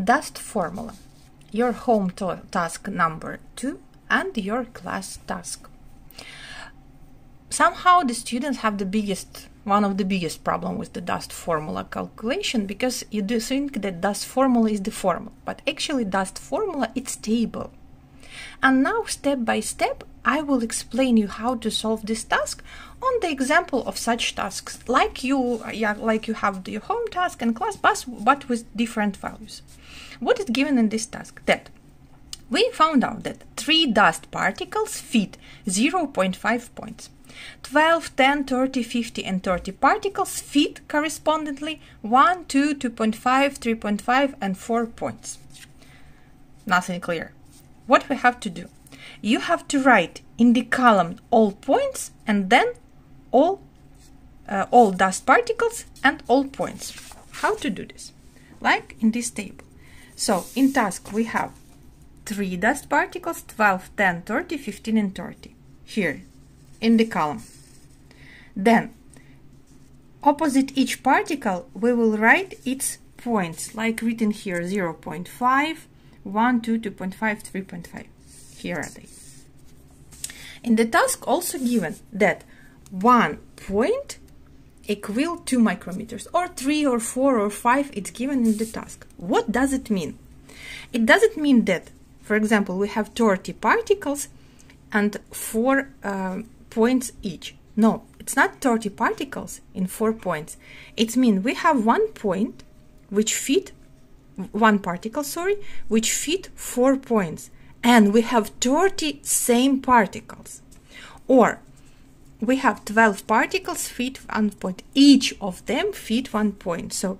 Dust formula, your home task number 2 and your class task. Somehow the students have one of the biggest problem with the dust formula calculation, because you do think that dust formula is the formula, but actually dust formula is table. And now step by step I will explain you how to solve this task on the example of such tasks like you have your home task and class task, but with different values. What is given in this task? That we found out that 3 dust particles fit 0.5 points. 12, 10, 30, 50 and 30 particles fit correspondingly 1, 2, 2.5, 3.5 and 4 points. Nothing clear. What we have to do? You have to write in the column all points and then all dust particles and all points. How to do this? Like in this table. So in task we have 3 dust particles, 12, 10, 30, 15 and 30. Here in the column. Then opposite each particle we will write its points, like written here 0.5, 1, 2, 2.5, 3.5. Here are they. In the task also given that 1 point equal 2 micrometers, or 3 or 4 or 5, it's given in the task. What does it mean? It doesn't mean that, for example, we have 30 particles and 4 points each. No, it's not 30 particles in 4 points. It means we have 1 point which fit 1 particle, which fit 4 points, and we have 30 same particles. Or we have 12 particles fit 1 point. Each of them fit 1 point. So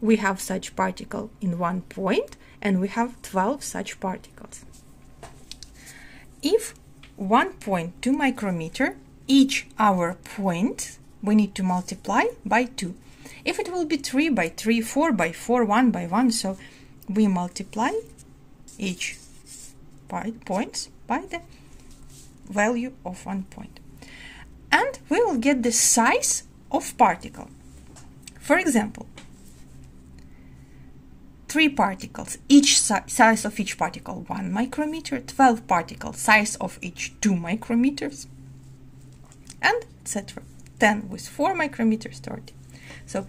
we have such particle in 1 point and we have 12 such particles. If 1 point 2 micrometer, each our point we need to multiply by 2. If it will be 3 by 3, 4 by 4, 1 by 1, so we multiply each points by the value of 1 point. And we will get the size of particle. For example, 3 particles, each size of each particle 1 micrometer, 12 particles, size of each 2 micrometers, and etc. 10 with 4 micrometers, 30. So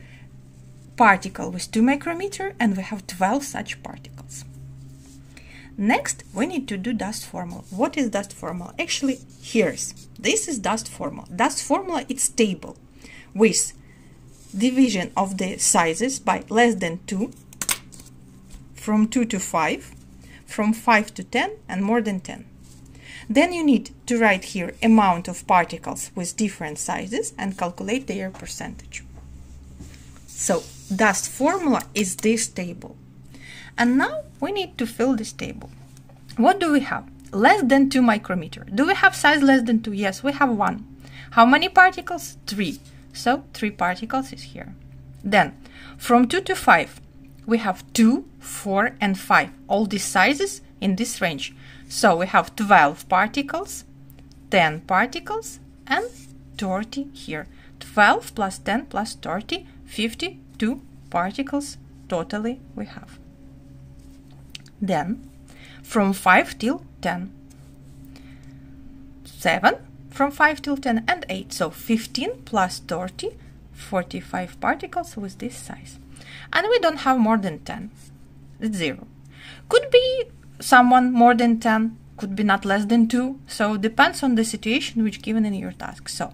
particle with 2 micrometer, and we have 12 such particles. Next, we need to do dust formula. What is dust formula? Actually, this is dust formula. Dust formula is table with division of the sizes by less than 2, from 2 to 5, from 5 to 10, and more than 10. Then you need to write here amount of particles with different sizes and calculate their percentage. So dust formula is this table. And now we need to fill this table. What do we have? Less than 2 micrometer. Do we have size less than 2? Yes, we have 1. How many particles? 3. So 3 particles is here. Then from 2 to 5, we have 2, 4 and 5. All these sizes in this range. So we have 12 particles, 10 particles and 30 here. 12 plus 10 plus 30, 52 particles totally we have. Then from 5 till 10, 7 from 5 till 10 and 8. So 15 plus 30, 45 particles with this size. And we don't have more than 10. It's 0. Could be someone more than 10, could be not less than 2. So depends on the situation which given in your task. So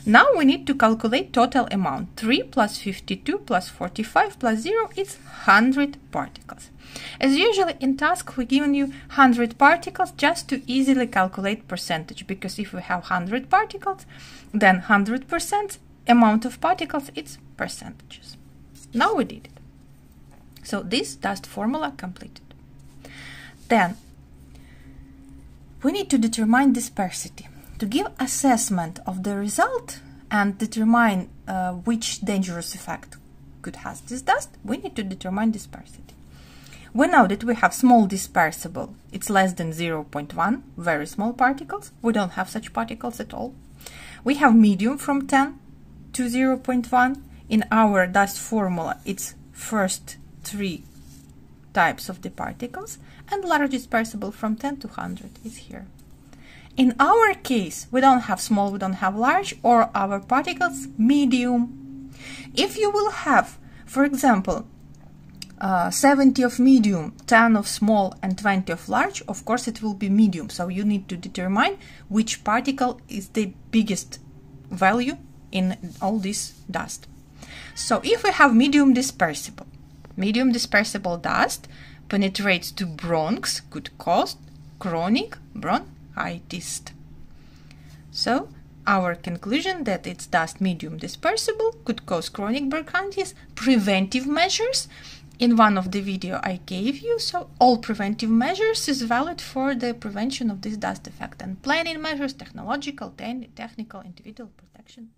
now we need to calculate total amount. 3 plus 52 plus 45 plus 0 is 100 particles. As usually in task we given you 100 particles just to easily calculate percentage, because if we have 100 particles, then 100% amount of particles it's percentages. Now we did it. So this dust formula completed. Then we need to determine dispersity. To give assessment of the result and determine which dangerous effect could have this dust, we need to determine dispersity. We know that we have small dispersible, it's less than 0.1, very small particles. We don't have such particles at all. We have medium from 10 to 0.1. In our dust formula, it's first 3 types of the particles, and large dispersible from 10 to 100 is here. In our case, we don't have small, we don't have large, or our particles medium. If you will have, for example, 70 of medium, 10 of small, and 20 of large, of course it will be medium. So you need to determine which particle is the biggest value in all this dust. So if we have medium dispersible dust penetrates to bronchs, could cause chronic bronchitis. So our conclusion that it's dust medium dispersible could cause chronic bronchitis. Preventive measures in one of the video I gave you, so all preventive measures is valid for the prevention of this dust effect, and planning measures, technological, technical, individual protection.